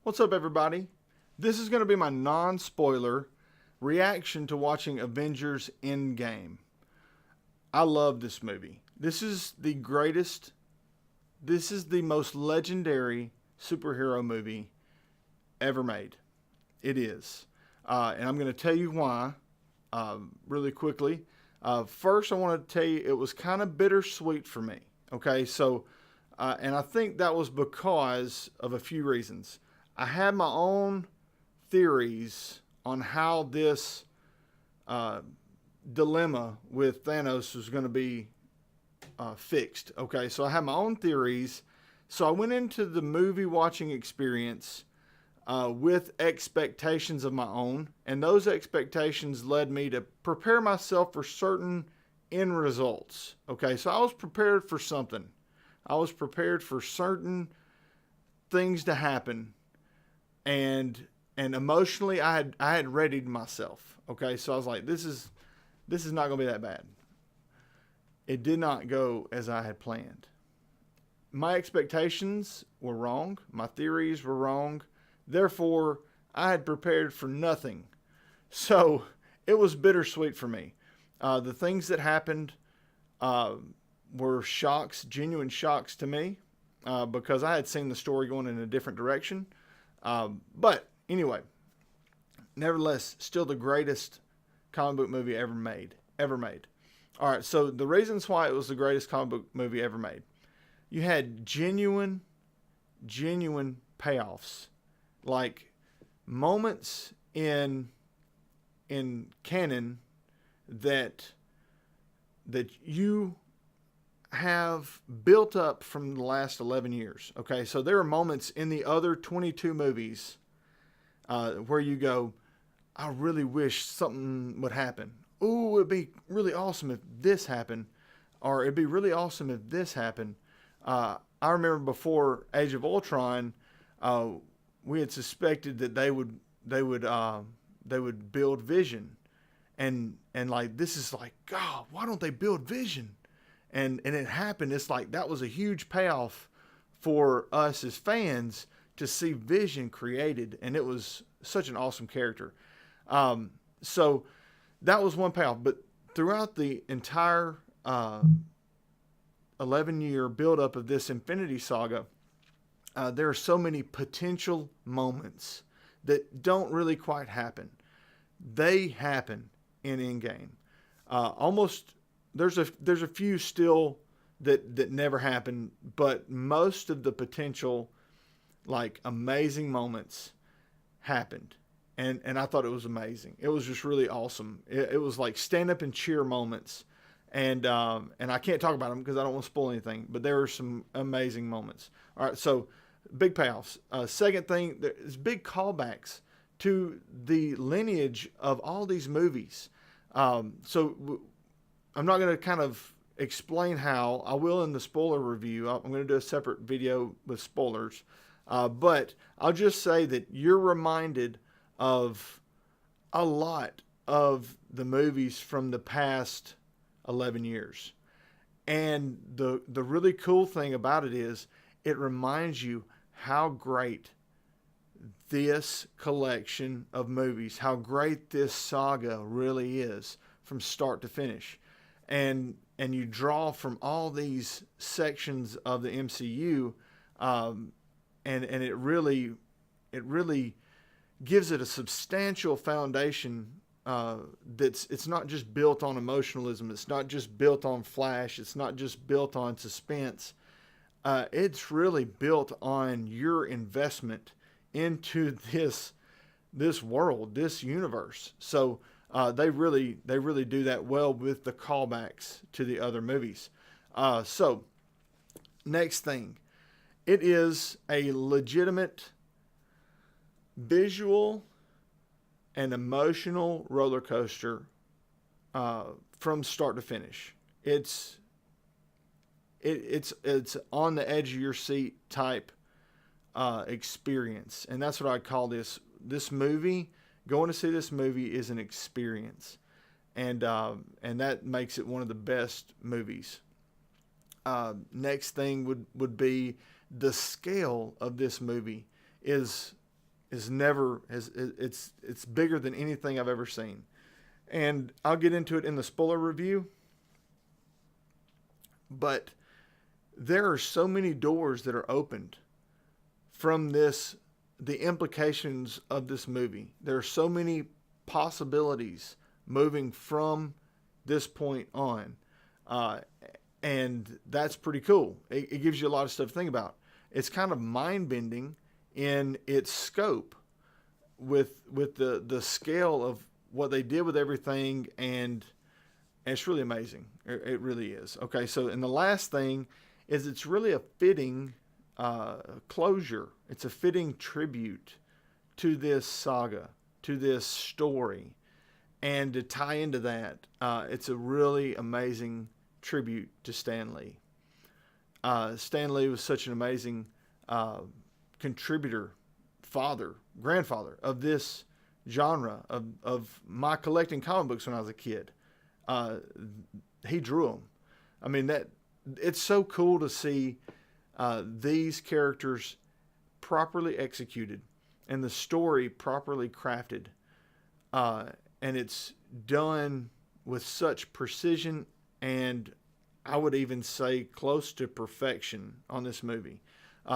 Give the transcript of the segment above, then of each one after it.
What's up, everybody? This is going to be my non-spoiler reaction to watching Avengers Endgame. I love this movie. This is the greatest, this is the most legendary superhero movie ever made. It is. And I'm going to tell you why really quickly. First, I want to tell you it was kind of bittersweet for me. Okay, so, and I think that was because of a few reasons. I had my own theories on how this dilemma with Thanos was going to be fixed. Okay, so I had my own theories. So I went into the movie watching experience with expectations of my own, and those expectations led me to prepare myself for certain end results. Okay, so I was prepared for something. I was prepared for certain things to happen, and emotionally I had readied myself. Okay, so I was like, this is not going to be that bad. It did not go as I had planned. My expectations were wrong. My theories were wrong. Therefore, I had prepared for nothing. So it was bittersweet for me. The things that happened were shocks, genuine shocks to me, because I had seen the story going in a different direction. But anyway, nevertheless, still the greatest comic book movie ever made. All right, so the reasons why it was the greatest comic book movie ever made. You had genuine payoffs, like moments in canon that you have built up from the last 11 years. Okay, so there are moments in the other 22 movies where you go, I really wish something would happen. Ooh, it'd be really awesome if this happened, or it'd be really awesome if this happened. I remember before Age of Ultron, we had suspected that they would build Vision, and like, this is like, God, why don't they build Vision? And it happened. It's like that was a huge payoff for us as fans to see Vision created, and it was such an awesome character. So that was one payoff. But throughout the entire 11-year buildup of this Infinity Saga, there are so many potential moments that don't really quite happen. They happen in Endgame. Almost there's a few still that never happen, but most of the potential, like, amazing moments happened. And I thought it was amazing. It was just really awesome. It was like stand up and cheer moments. And I can't talk about them because I don't want to spoil anything, but there were some amazing moments. All right, so big payoffs. Second thing, there's big callbacks to the lineage of all these movies. So I'm not going to kind of explain how. I will in the spoiler review. I'm going to do a separate video with spoilers. But I'll just say that you're reminded of a lot of the movies from the past 11 years. And the really cool thing about it is it reminds you how great this collection of movies, how great this saga really is from start to finish. And you draw from all these sections of the MCU, and it really gives it a substantial foundation. It's not just built on emotionalism. It's not just built on flash. It's not just built on suspense. It's really built on your investment into this world, this universe. So they really do that well with the callbacks to the other movies. So next thing, it is a legitimate visual and emotional roller coaster from start to finish. It's on the edge of your seat type experience, and that's what I'd call this movie. Going to see this movie is an experience, and that makes it one of the best movies. Next thing would be the scale of this movie is is never has it's bigger than anything I've ever seen. And I'll get into it in the spoiler review. But there are so many doors that are opened from this, the implications of this movie. There are so many possibilities moving from this point on. And that's pretty cool. It gives you a lot of stuff to think about. It's kind of mind-bending in its scope with the scale of what they did with everything, and it's really amazing. It really is. Okay, so and the last thing is it's really a fitting closure. It's a fitting tribute to this saga, to this story, and to tie into that, it's a really amazing tribute to Stan Lee. Stan Lee was such an amazing contributor, father, grandfather of this genre of my collecting comic books when I was a kid. He drew them. I mean, that it's so cool to see these characters properly executed and the story properly crafted. And it's done with such precision and I would even say close to perfection on this movie.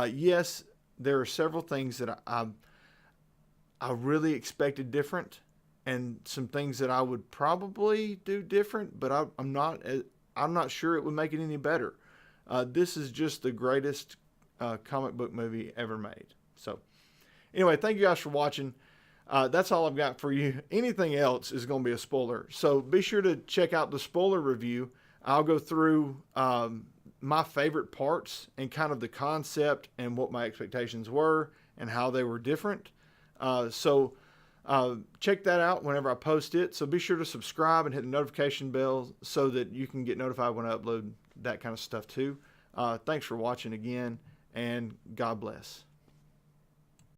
Yes, there are several things that I really expected different, and some things that I would probably do different, but I'm not sure it would make it any better. This is just the greatest comic book movie ever made. So anyway, thank you guys for watching. That's all I've got for you. Anything else is going to be a spoiler. So be sure to check out the spoiler review. I'll go through my favorite parts and kind of the concept and what my expectations were and how they were different. So check that out whenever I post it. So be sure to subscribe and hit the notification bell so that you can get notified when I upload that kind of stuff too. Thanks for watching again, and God bless.